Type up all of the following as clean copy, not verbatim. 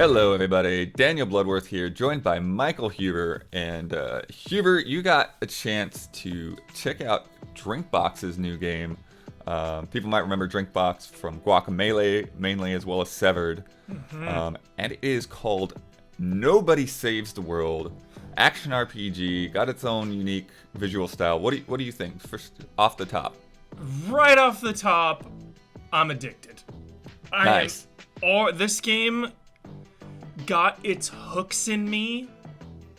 Hello, everybody. Daniel Bloodworth here, joined by Michael Huber. And Huber, you got a chance to check out Drinkbox's new game. People might remember Drinkbox from Guacamelee, mainly, as well as Severed. And it is called Nobody Saves the World. Action RPG, got its own unique visual style. What do you think? First, off the top. Right off the top, I'm addicted. Nice. This game got its hooks in me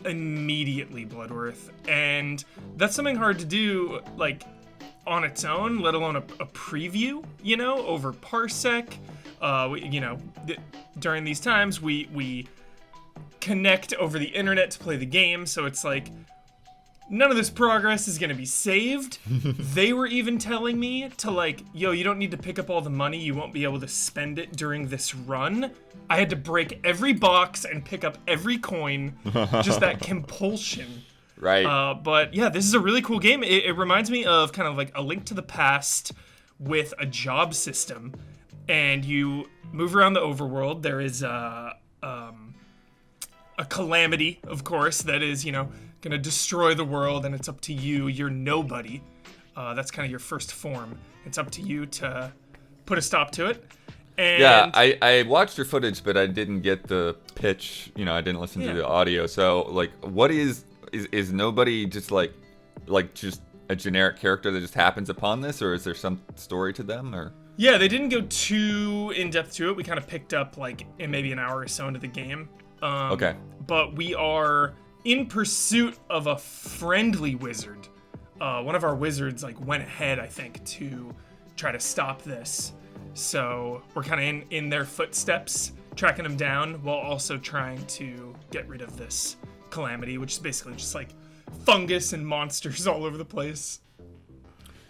immediately, Bloodworth, and that's something hard to do, like, on its own, let alone a preview, over Parsec. During these times, we connect over the internet to play the game, so it's like, none of this progress is going to be saved. They were even telling me to, like, you don't need to pick up all the money. You won't be able to spend it during this run. I had to break every box and pick up every coin. Just that compulsion. Right. But yeah, this is a really cool game. It reminds me of kind of like A Link to the Past with a job system. And you move around the overworld. There is a calamity, of course, that is, gonna destroy the world, and it's up to you. You're nobody. That's kind of your first form. It's up to you to put a stop to it. And yeah, I watched your footage, but I didn't get the pitch. I didn't listen to the audio. So, like, what is nobody just like just a generic character that just happens upon this, or is there some story to them, or? Yeah, they didn't go too in depth to it. We kind of picked up like in maybe an hour or so into the game. Okay. But we are in pursuit of a friendly wizard. One of our wizards went ahead, I think, to try to stop this. So we're kind of in their footsteps, tracking them down while also trying to get rid of this calamity, which is basically just like fungus and monsters all over the place.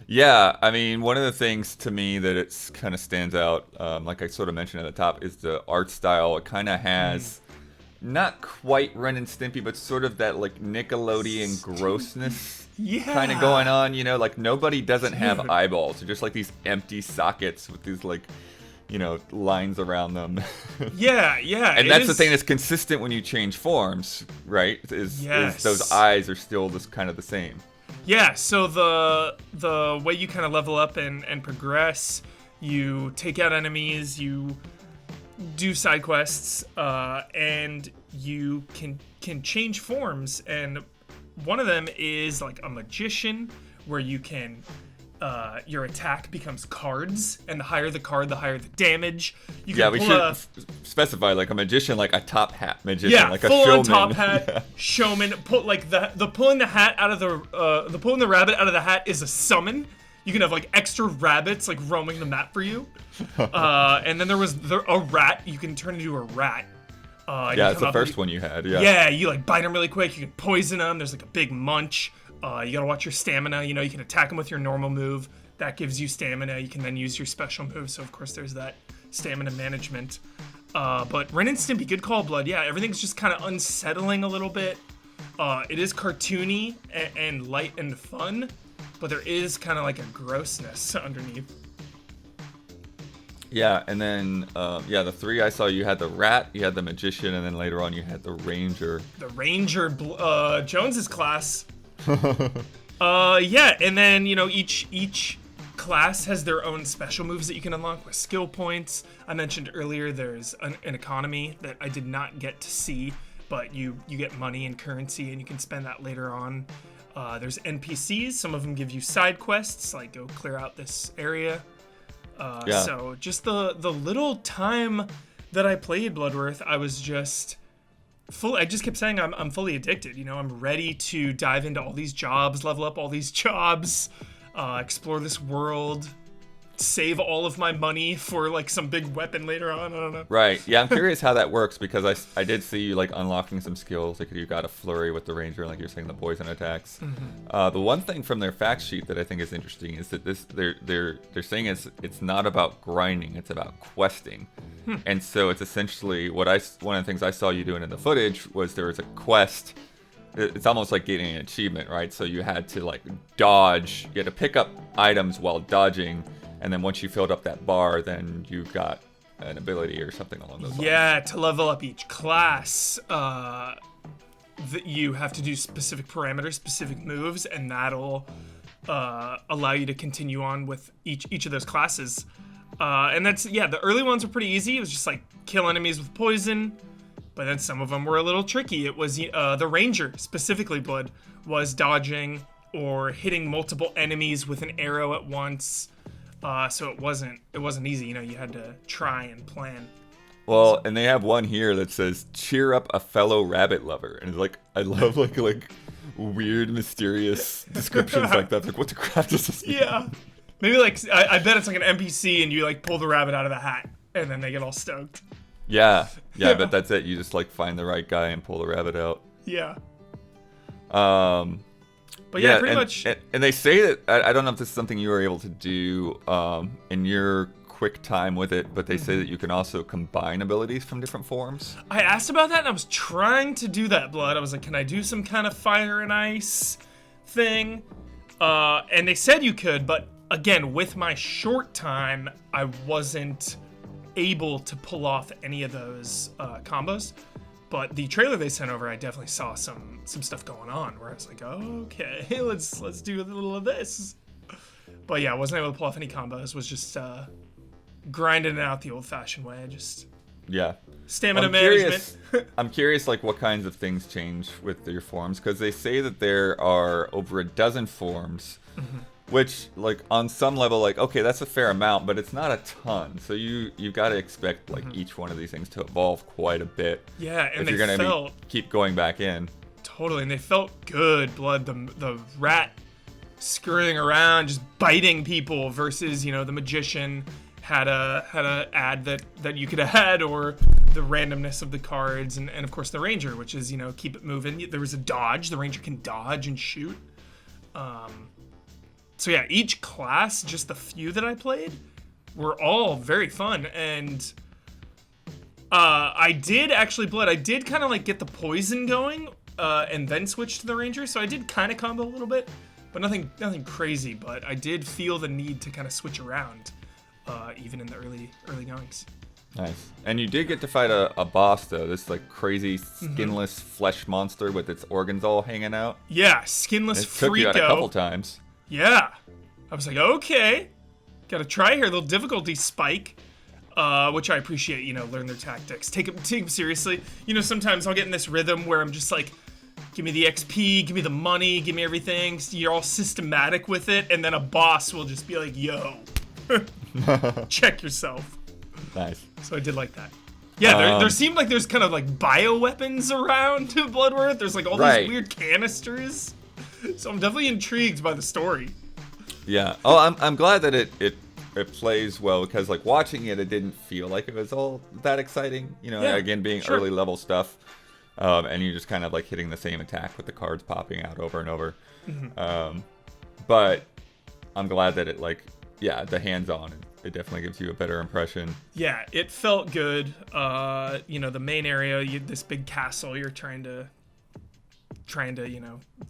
Yeah, I mean, one of the things to me that it's kind of stands out, like I sort of mentioned at the top, is the art style. It kind of has not quite Ren and Stimpy, but sort of that like Nickelodeon grossness kind of going on. Like nobody doesn't have eyeballs. They're just like these empty sockets with these like, lines around them. Yeah. And that's the thing that's consistent when you change forms, right? Is those eyes are still just kind of the same. Yeah, so the way you kind of level up and progress, you take out enemies, you do side quests, and you can change forms. And one of them is like a magician, where you can your attack becomes cards, and the higher the card, the higher the damage. You can we should specify like a magician, like a top hat magician, like a full showman. On top hat, showman. Put like the pulling the hat out of the pulling the rabbit out of the hat is a summon. You can have like extra rabbits like roaming the map for you. And then there was a rat. You can turn into a rat. It's the first one you had. Yeah, you like bite them really quick. You can poison them. There's like a big munch. You gotta watch your stamina. You can attack them with your normal move. That gives you stamina. You can then use your special move. So of course there's that stamina management. But Ren and Stimpy, good call, Blood. Yeah, everything's just kind of unsettling a little bit. It is cartoony and light and fun, but there is kind of like a grossness underneath. Yeah, and then, the three I saw, you had the rat, you had the magician, and then later on you had the ranger. The ranger, Jones's class. And then, each class has their own special moves that you can unlock with skill points. I mentioned earlier there's an economy that I did not get to see, but you get money and currency, and you can spend that later on. There's NPCs. Some of them give you side quests, like go clear out this area. So just the little time that I played Bloodworth, I was just I just kept saying I'm fully addicted. I'm ready to dive into all these jobs, level up all these jobs, explore this world, save all of my money for like some big weapon later on. I don't know. Right. Yeah, I'm curious how that works, because I did see you like unlocking some skills. Like you got a flurry with the ranger, like you're saying, the poison attacks. The one thing from their fact sheet that I think is interesting is that they're saying it's not about grinding, it's about questing. And so it's essentially one of the things I saw you doing in the footage was there was a quest. It's almost like getting an achievement, right? So you had to like dodge, you had to pick up items while dodging, and then once you filled up that bar, then you got an ability or something along those lines. Yeah, to level up each class, you have to do specific parameters, specific moves, and that'll allow you to continue on with each of those classes. And that's, the early ones were pretty easy. It was just like kill enemies with poison, but then some of them were a little tricky. It was the ranger, specifically Blood, was dodging or hitting multiple enemies with an arrow at once. So it wasn't easy. You had to try and plan. Well, and they have one here that says cheer up a fellow rabbit lover, and it's like, I love like weird mysterious descriptions like that. Like, what the crap does this mean? Yeah, maybe like I bet it's like an NPC, and you like pull the rabbit out of the hat, and then they get all stoked. Yeah, I bet that's it. You just like find the right guy and pull the rabbit out. Yeah. But yeah, pretty much. And they say that, I don't know if this is something you were able to do in your quick time with it, but they say that you can also combine abilities from different forms. I asked about that, and I was trying to do that, Blood. I was like, can I do some kind of fire and ice thing? And they said you could, but again, with my short time, I wasn't able to pull off any of those combos. But the trailer they sent over, I definitely saw some stuff going on where I was like, okay, let's do a little of this. But yeah, I wasn't able to pull off any combos. Was just grinding it out the old-fashioned way. Stamina management. I'm curious, like, what kinds of things change with your forms, because they say that there are over a dozen forms, which, like, on some level, like, okay, that's a fair amount, but it's not a ton. So you've got to expect, like, each one of these things to evolve quite a bit. Yeah, and if you're gonna keep going back in. Totally, and they felt good, Blood. The rat scurrying around, just biting people, versus the magician had a ad that you could have had, or the randomness of the cards, and of course the ranger, which is keep it moving. There was a dodge. The ranger can dodge and shoot. So yeah, each class, just the few that I played, were all very fun, and I did actually, Blood, I did kind of like get the poison going, and then switch to the ranger, so I did kind of combo a little bit, but nothing crazy, but I did feel the need to kind of switch around, even in the early goings. Nice. And you did get to fight a boss, though, this like crazy skinless flesh monster with its organs all hanging out. Yeah, skinless Freako. It took you out a couple times. Yeah. I was like, okay, gotta try here. A little difficulty spike, which I appreciate, learn their tactics. Take them seriously. Sometimes I'll get in this rhythm where I'm just like, give me the XP, give me the money, give me everything. So you're all systematic with it, and then a boss will just be like, yo, check yourself. Nice. So I did like that. Yeah, there seemed like there's kind of like bioweapons around Bloodworth. There's like all these weird canisters. So I'm definitely intrigued by the story. Yeah. Oh, I'm glad that it plays well, because like watching it didn't feel like it was all that exciting. Again, being early level stuff, and you just kind of like hitting the same attack with the cards popping out over and over. But I'm glad that it the hands-on, it definitely gives you a better impression. Yeah, it felt good. The main area, this big castle, you're trying to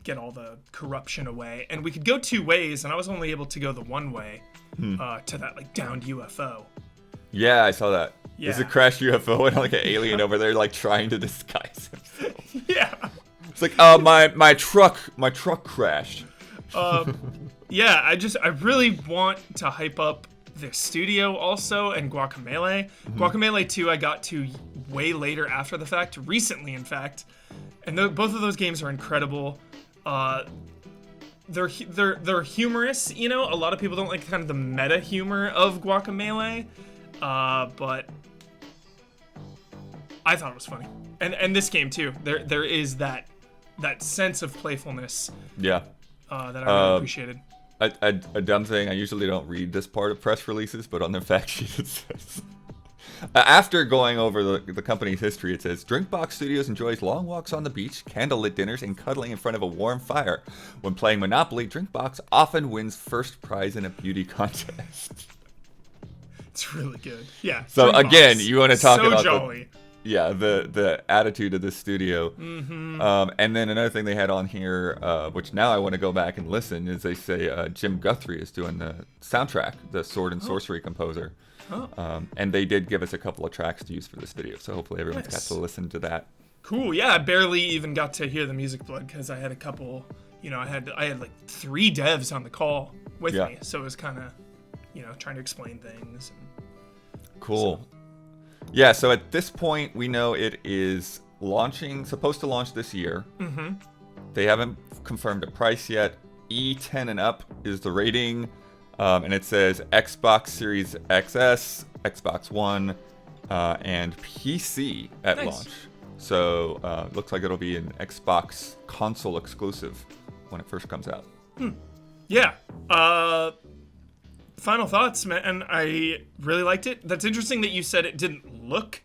get all the corruption away, and we could go two ways, and I was only able to go the one way to that like downed UFO. Yeah, I saw that. Yeah. There's a crashed UFO and like an alien over there like trying to disguise himself. Yeah, it's like my truck crashed. Yeah, I really want to hype up the studio also, and Guacamelee. Guacamelee 2 I got to way later after the fact, recently in fact. And both of those games are incredible. They're humorous, A lot of people don't like kind of the meta humor of Guacamelee, but I thought it was funny. And this game too. There is that sense of playfulness. Yeah. That I really appreciated. A dumb thing. I usually don't read this part of press releases, but on their fact sheet it says. After going over the company's history, it says, Drinkbox Studios enjoys long walks on the beach, candlelit dinners, and cuddling in front of a warm fire. When playing Monopoly, Drinkbox often wins first prize in a beauty contest. It's really good. Yeah. So Drinkbox, again, you want to talk about jolly. the attitude of this studio. And then another thing they had on here, which now I want to go back and listen, is they say Jim Guthrie is doing the soundtrack, the Sword and Sorcery composer. And they did give us a couple of tracks to use for this video, so hopefully everyone's got to listen to that. Cool. Yeah, I barely even got to hear the music blood because I had a couple. I had like 3 devs on the call with me, so it was kind of, trying to explain things. Cool. Yeah, so at this point, we know it is supposed to launch this year. They haven't confirmed a price yet. E10 and up is the rating, and it says Xbox Series XS, Xbox One, and PC at launch. So looks like it'll be an Xbox console exclusive when it first comes out. Yeah. Final thoughts, man. And I really liked it. That's interesting that you said it didn't look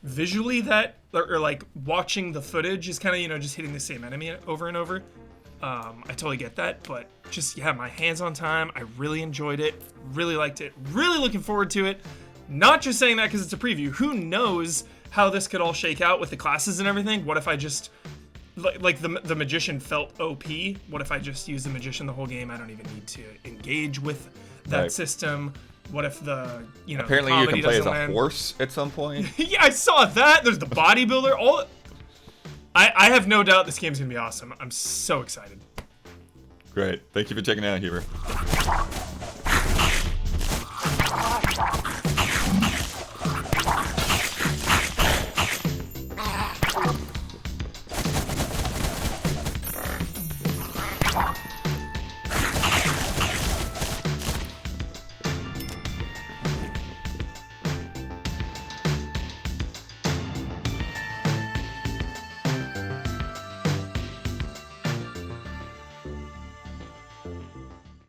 visually or like watching the footage is kind of, just hitting the same enemy over and over. I totally get that, but just, my hands on time. I really enjoyed it. Really liked it. Really looking forward to it. Not just saying that because it's a preview. Who knows how this could all shake out with the classes and everything? What if I just... Like the magician felt OP. What if I just use the magician the whole game? I don't even need to engage with that system. What if the apparently you can play as a horse at some point? Yeah, I saw that. There's the bodybuilder. I have no doubt this game's gonna be awesome. I'm so excited. Great. Thank you for checking it out, Huber.